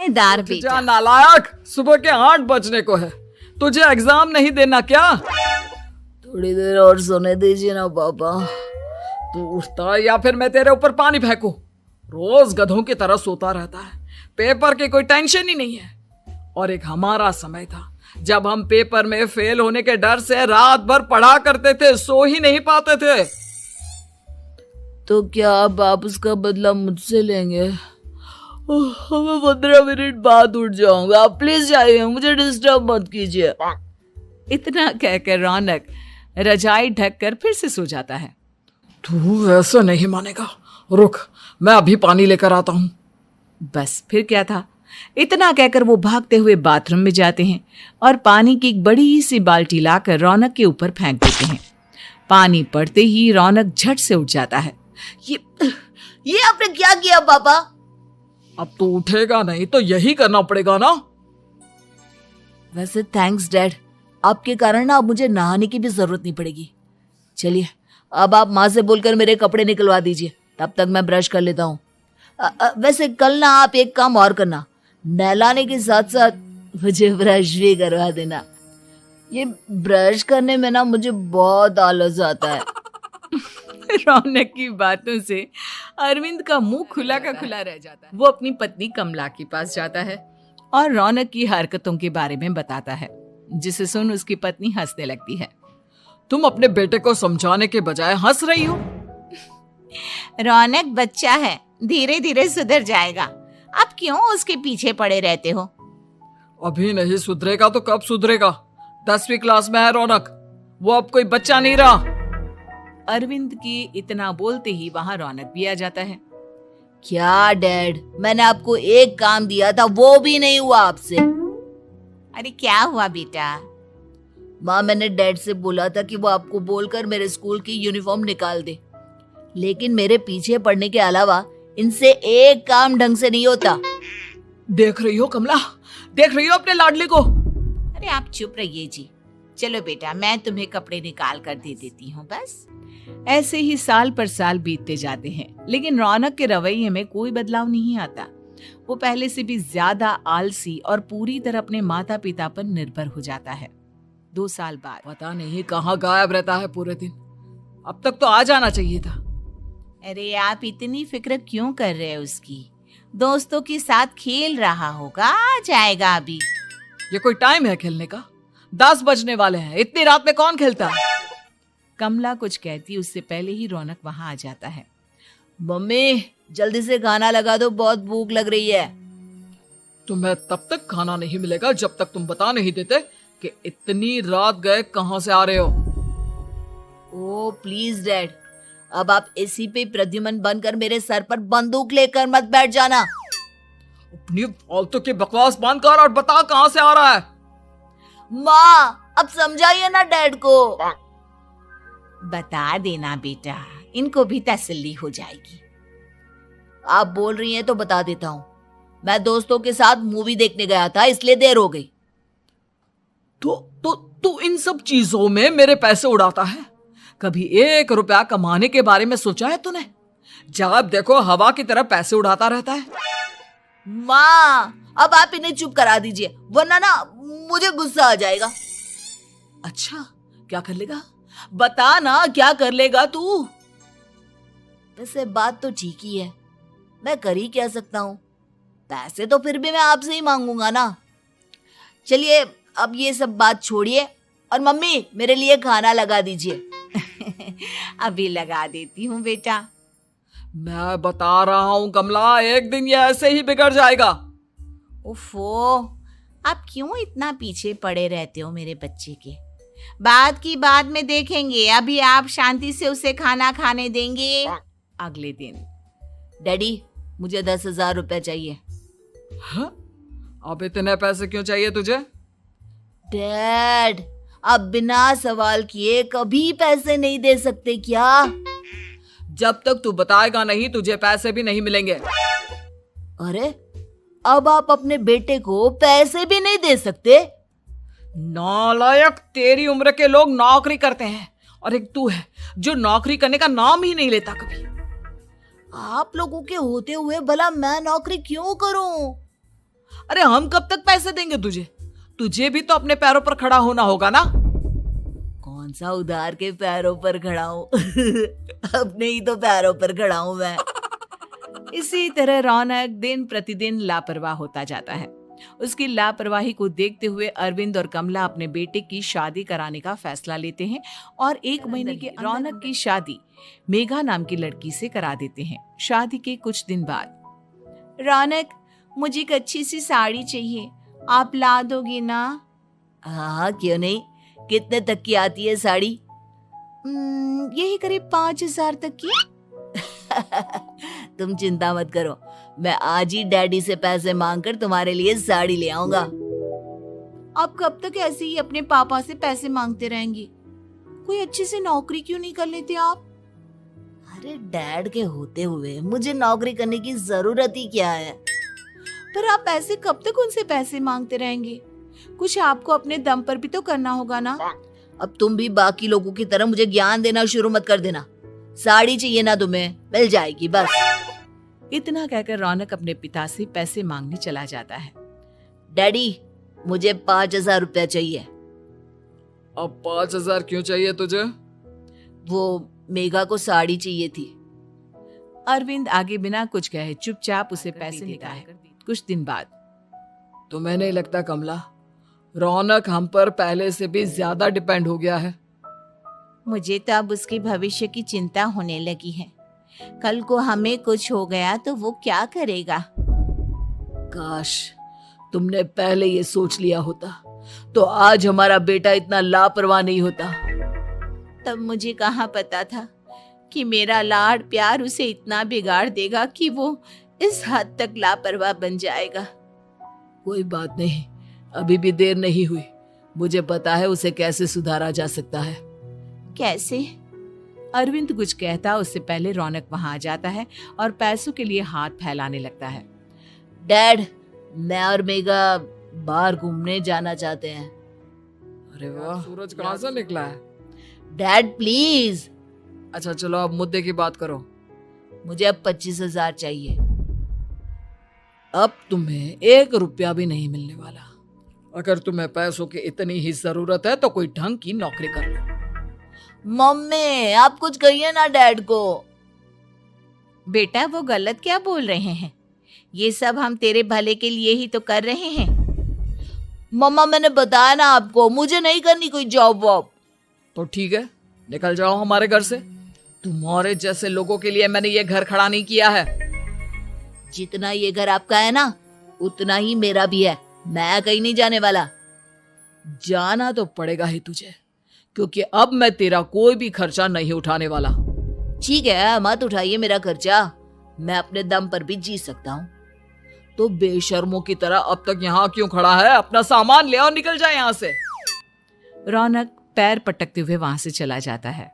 दार जा बेटा। नालायक, सुबह के 8 बजने को है, तुझे एग्जाम नहीं देना क्या? थोड़ी देर और सोने दीजिए ना पापा। तू उठता या फिर मैं तेरे ऊपर पानी फेंकूं? रोज गधों की तरह सोता रहता है, पेपर की कोई टेंशन ही नहीं है। और एक हमारा समय था जब हम पेपर में फेल होने के डर से रात भर पढ़ा करते थे, सो ही नहीं पाते थे। तो क्या अब आप उसका बदला मुझसे लेंगे? मैं 15 मिनट बाद उठ जाऊंगा, आप प्लीज जाइए, मुझे डिस्टर्ब मत कीजिए। इतना कहकर रौनक रजाई ढककर फिर से सो जाता है। तू ऐसा नहीं मानेगा, रुक मैं अभी पानी लेकर आता हूं। बस फिर क्या था, इतना कहकर वो भागते हुए बाथरूम में जाते हैं और पानी की एक बड़ी सी बाल्टी लाकर रौनक के ऊपर फेंक देते हैं। पानी पड़ते ही रौनक झट से उठ जाता है। ये आपने क्या किया पापा? अब तू उठेगा नहीं तो यही करना पड़ेगा ना। वैसे थैंक्स डैड, आपके कारण ना अब मुझे नहाने की भी जरूरत नहीं पड़ेगी। चलिए अब आप माँ से बोलकर मेरे कपड़े निकलवा दीजिए, तब तक मैं ब्रश कर लेता हूँ। वैसे कल ना आप एक काम और करना, नहलाने के साथ साथ मुझे ब्रश भी करवा देना। ये ब्रश करने में ना मुझे बहुत आलस आता है। रौनक की बातों से अरविंद का मुंह खुला का खुला रह जाता है। वो अपनी पत्नी कमला के पास जाता है और रौनक की हरकतों के बारे में बताता है, जिसे सुन उसकी पत्नी हंसने लगती है। तुम अपने बेटे को समझाने के बजाय हंस रही हो। रौनक बच्चा है, धीरे धीरे सुधर जाएगा, आप क्यों उसके पीछे पड़े रहते हो? अभी नहीं सुधरेगा तो कब सुधरेगा? 10वीं क्लास में है रौनक, वो अब कोई बच्चा नहीं रहा। अरविंद की इतना बोलते ही वहां रौनक भी आ जाता है। क्या डैड, मैंने आपको एक काम दिया था, वो भी नहीं हुआ आपसे। अरे क्या हुआ बेटा? माँ, मैंने डैड से बोला था कि वो आपको बोलकर मेरे स्कूल की यूनिफॉर्म निकाल दे, लेकिन मेरे पीछे पड़ने के अलावा इनसे एक काम ढंग से नहीं होता। देख रही हो कमला, देख रही हो अपने लाडले को? अरे आप चुप रहिए जी। चलो बेटा, मैं तुम्हें कपड़े निकाल कर दे देती हूँ। बस ऐसे ही साल पर साल बीतते जाते हैं, लेकिन रौनक के रवैये में कोई बदलाव नहीं आता। वो पहले से भी ज्यादा आलसी और पूरी तरह अपने माता पिता पर निर्भर हो जाता है। 2 साल बाद पता नहीं कहाँ गायब रहता है पूरे दिन, अब तक तो आ जाना चाहिए था। अरे आप इतनी फिक्र क्यों कर रहे हो उसकी? दोस्तों के साथ खेल रहा होगा, आ जाएगा अभी। ये कोई टाइम है खेलने का? 10 बजने वाले हैं, इतनी रात में कौन खेलता है? कमला कुछ कहती उससे पहले ही रौनक वहां आ जाता है। मम्मी जल्दी से खाना लगा दो, बहुत भूख लग रही है। तुम्हें तब तक खाना नहीं मिलेगा जब तक तुम बता नहीं देते कि इतनी रात गए कहां से आ रहे हो। ओ प्लीज डैड, अब आप एसी पे प्रद्युमन बनकर मेरे सर पर बंदूक लेकर मत बैठ जाना। अपनी फालतू की बकवास बंद कर और बता कहां से आ रहा है। माँ अब समझाइए ना डैड को। बता देना बेटा, इनको भी तसल्ली हो जाएगी। आप बोल रही हैं तो बता देता हूँ, मैं दोस्तों के साथ मूवी देखने गया था, इसलिए देर हो गई। तो इन सब चीजों में मेरे पैसे उड़ाता है? कभी 1 रुपया कमाने के बारे में सोचा है तूने? जब देखो हवा की तरह पैसे उड़ाता रहता है। माँ अब आप इन्हें चुप करा दीजिए, वरना ना मुझे गुस्सा आ जाएगा। अच्छा क्या कर लेगा? बता ना क्या कर लेगा तू? वैसे बात तो ठीक ही है, मैं कर ही क्या सकता हूँ, पैसे तो फिर भी मैं आपसे ही मांगूंगा ना। चलिए अब ये सब बात छोड़िए और मम्मी मेरे लिए खाना लगा दीजिए। अभी लगा देती हूँ बेटा। मैं बता रहा हूँ कमला, एक दिन ये ऐसे ही बिगड़ जाएगा। उफ़ो, आप क्यों इतना पीछे पड़े रहते हो मेरे बच्चे के? बात की बाद में देखेंगे, अभी आप शांति से उसे खाना खाने देंगे। अगले दिन डैडी मुझे 10,000 रुपए चाहिए। हाँ? अब इतने पैसे क्यों चाहिए तुझे? डैड आप बिना सवाल किए कभी पैसे नहीं दे सकते क्या? जब तक तू बताएगा नहीं तुझे पैसे भी नहीं मिलेंगे। अरे अब आप अपने बेटे को पैसे भी नहीं दे सकते? नालायक, तेरी उम्र के लोग नौकरी करते हैं और एक तू है जो नौकरी करने का नाम ही नहीं लेता कभी। आप लोगों के होते हुए भला मैं नौकरी क्यों करूं? अरे हम कब तक पैसे देंगे तुझे? तुझे भी तो अपने पैरों पर खड़ा होना होगा ना। कौन सा उधार के पैरों पर खड़ा हूँ अपने ही तो पैरों पर खड़ा हूँ मैं। इसी तरह रौनक दिन प्रतिदिन लापरवाह होता जाता है। उसकी लापरवाही को देखते हुए अरविंद और कमला अपने बेटे की शादी कराने का फैसला लेते हैं और 1 महीने के रौनक की शादी मेघा नाम की लड़की से करा देते हैं। शादी के कुछ दिन बाद, रौनक मुझे एक अच्छी सी साड़ी चाहिए, आप ला दोगे ना? हाँ क्यों नहीं। कितने तक की आती है साड़ी? यही करीब 5,000 तक की। तुम चिंता मत करो, मैं आज ही डैडी से पैसे मांगकर तुम्हारे लिए साड़ी ले आऊंगा। आप कब तक ऐसे ही अपने पापा से पैसे मांगते रहेंगे? कोई अच्छी सी नौकरी क्यों नहीं कर लेते आप? अरे डैड के होते हुए मुझे नौकरी करने की जरूरत ही क्या है? पर आप ऐसे कब तक उनसे पैसे मांगते रहेंगे? कुछ आपको अपने दम पर भी तो करना होगा ना। अब तुम भी बाकी लोगों की तरह मुझे ज्ञान देना शुरू मत कर देना। साड़ी चाहिए ना तुम्हें, मिल जाएगी बस। इतना कहकर रौनक अपने पिता से पैसे मांगने चला जाता है। डैडी मुझे 5,000 रुपया चाहिए। अब 5,000 क्यों चाहिए तुझे? वो मेघा को साड़ी चाहिए थी। अरविंद आगे बिना कुछ कहे चुपचाप उसे पैसे निकाले। कुछ दिन बाद, तुम्हें नहीं लगता कमला, रौनक हम पर पहले से भी ज्यादा डिपेंड हो गया है? मुझे तो अब उसके भविष्य की चिंता होने लगी है। कल को हमें कुछ हो गया तो वो क्या करेगा? काश तुमने पहले ये सोच लिया होता तो आज हमारा बेटा इतना लापरवाह नहीं होता। तब मुझे कहाँ पता था कि मेरा लाड़ प्यार उसे इतना बिगाड़ देगा कि वो इस हद तक लापरवाह बन जाएगा। कोई बात नहीं, अभी भी देर नहीं हुई। मुझे पता है उसे कैसे सुधारा जा सकता है। कैसे? अरविंद कुछ कहता उससे पहले रौनक वहां आ जाता है और पैसों के लिए हाथ फैलाने लगता है। डैड, मैं और मेघा बाहर घूमने जाना चाहते हैं। अरे वाह, सूरज कहाँ से निकला है? Dad please. अच्छा चलो अब मुद्दे की बात करो। मुझे अब 25,000 चाहिए। अब तुम्हें 1 रुपया भी नहीं मिलने वाला। अगर तुम्हें पैसों की इतनी ही जरूरत है तो कोई ढंग की नौकरी कर लो। मम्मी आप कुछ कहिए ना डैड को। बेटा वो गलत क्या बोल रहे हैं? ये सब हम तेरे भले के लिए ही तो कर रहे हैं। मम्मा मैंने बताया ना आपको, मुझे नहीं करनी कोई जॉब वॉब। तो ठीक है, निकल जाओ हमारे घर से। तुम्हारे जैसे लोगों के लिए मैंने ये घर खड़ा नहीं किया है। जितना ये घर आपका है ना उतना ही मेरा भी है। मैं कहीं नहीं जाने वाला। जाना तो पड़ेगा ही तुझे, क्योंकि अब मैं तेरा कोई भी खर्चा नहीं उठाने वाला। ठीक है, मत उठाइए मेरा खर्चा, मैं अपने दम पर भी जी सकता हूँ। तो बेशर्मों की तरह अब तक यहाँ क्यों खड़ा है? अपना सामान ले और निकल जाए यहाँ से। रौनक पैर पटकते हुए वहां से चला जाता है।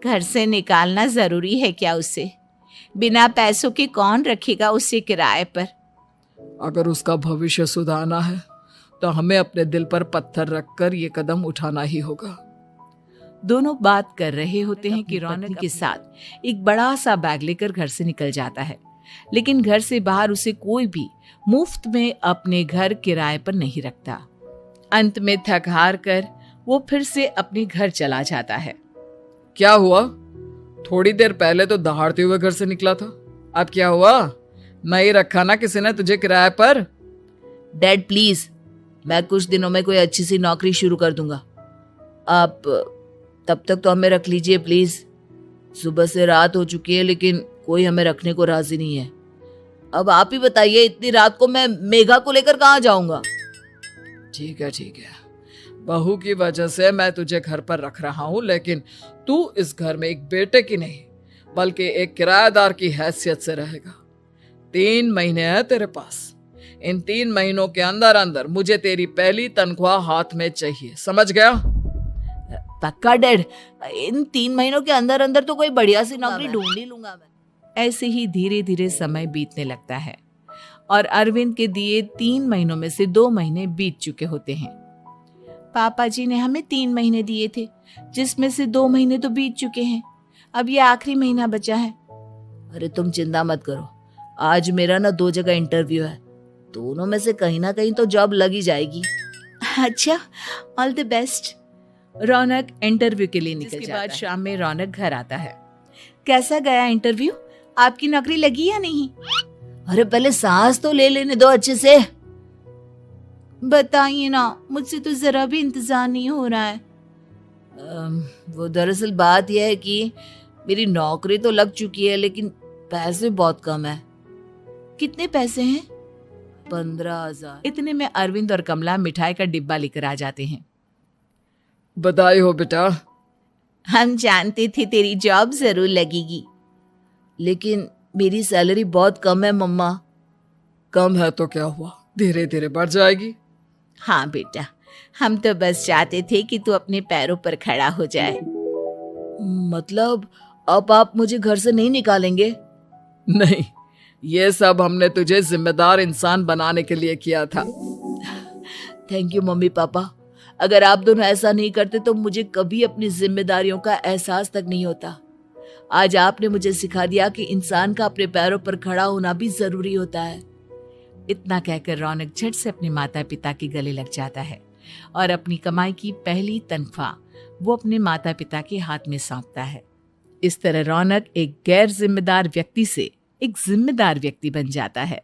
घर से निकालना जरूरी है क्या उसे? बिना पैसों के कौन रखेगा उसे किराए पर? अगर उसका भविष्य सुधारना है तो हमें अपने दिल पर पत्थर रखकर ये कदम उठाना ही होगा। दोनों बात कर रहे होते हैं कि रौनक के साथ एक बड़ा सा बैग लेकर घर से निकल जाता है, लेकिन घर से बाहर उसे कोई भी मुफ्त में अपने घर किराए पर नहीं रखता। अंत में थक हार कर वो फिर से अपने घर चला जाता है। क्या हुआ? थोड़ी देर पहले तो दहाड़ते हुए घर से निकला था, अब क्या हुआ? नहीं रखा ना किसी ने तुझे किराए पर? डैड प्लीज, मैं कुछ दिनों में कोई अच्छी सी नौकरी शुरू कर दूंगा। आप तब तक तो हमें रख लीजिए प्लीज। सुबह से रात हो चुकी है लेकिन कोई हमें रखने को राजी नहीं है। अब आप ही बताइए, इतनी रात को मैं मेघा को लेकर कहाँ जाऊंगा? ठीक है ठीक है, बहू की वजह से मैं तुझे घर पर रख रहा हूँ, लेकिन तू इस घर में एक बेटे की नहीं बल्कि एक किराएदार की हैसियत से रहेगा। 3 महीने है तेरे पास। इन 3 महीनों के अंदर अंदर मुझे तेरी पहली तनख्वाह हाथ में चाहिए, समझ गया? पक्का डैड, इन 3 महीनों के अंदर अंदर तो कोई बढ़िया सी नौकरी ढूंढ ही लूंगा मैं। ऐसे ही धीरे धीरे समय बीतने लगता है और अरविंद के दिए 3 महीनों में से 2 महीने बीत चुके होते हैं। पापा जी ने हमें 3 महीने दिए थे, जिसमें से 2 महीने तो बीत चुके हैं। अब ये आखिरी महीना बचा है। अरे तुम चिंता मत करो, आज मेरा ना 2 जगह इंटरव्यू है, दोनों में से कहीं ना कहीं तो जॉब लग ही जाएगी। अच्छा, all the best. Raunak interview के लिए निकल जाता है। बाद शाम में रौनक घर आता है। कैसा गया इंटरव्यू? आपकी नौकरी लगी या नहीं? अरे पहले सांस तो ले लेने दो अच्छे से। बताइए ना, मुझसे तो जरा भी इंतजार नहीं हो रहा है। वो दरअसल बात यह है कि मेरी नौकरी तो लग चुकी है, लेकिन पैसे बहुत कम है। कितने पैसे हैं? 15,000। इतने में अरविंद और कमला मिठाई का डिब्बा लेकर आ जाते हैं। बधाई हो बेटा। हम जानते थे तेरी जॉब जरूर लगेगी। लेकिन मेरी सैलरी बहुत कम है मम्मा। कम है तो क्या हुआ, धीरे धीरे बढ़ जाएगी। हाँ बेटा, हम तो बस चाहते थे कि तू अपने पैरों पर खड़ा हो जाए। मतलब अब आप मुझे घर से नहीं निकालेंगे? नहीं, ये सब हमने तुझे जिम्मेदार इंसान बनाने के लिए किया था। Thank you mummy papa. अगर आप दोनों ऐसा नहीं करते तो मुझे कभी अपनी जिम्मेदारियों का एहसास तक नहीं होता। आज आपने मुझे सिखा दिया कि इंसान का अपने पैरों पर खड़ा होना भी जरूरी होता है। इतना कहकर रौनक झट से अपने माता पिता के गले लग जाता है और अपनी कमाई की पहली तनख्वाह वो अपने माता पिता के हाथ में सौंपता है। इस तरह रौनक एक गैर जिम्मेदार व्यक्ति से एक जिम्मेदार व्यक्ति बन जाता है।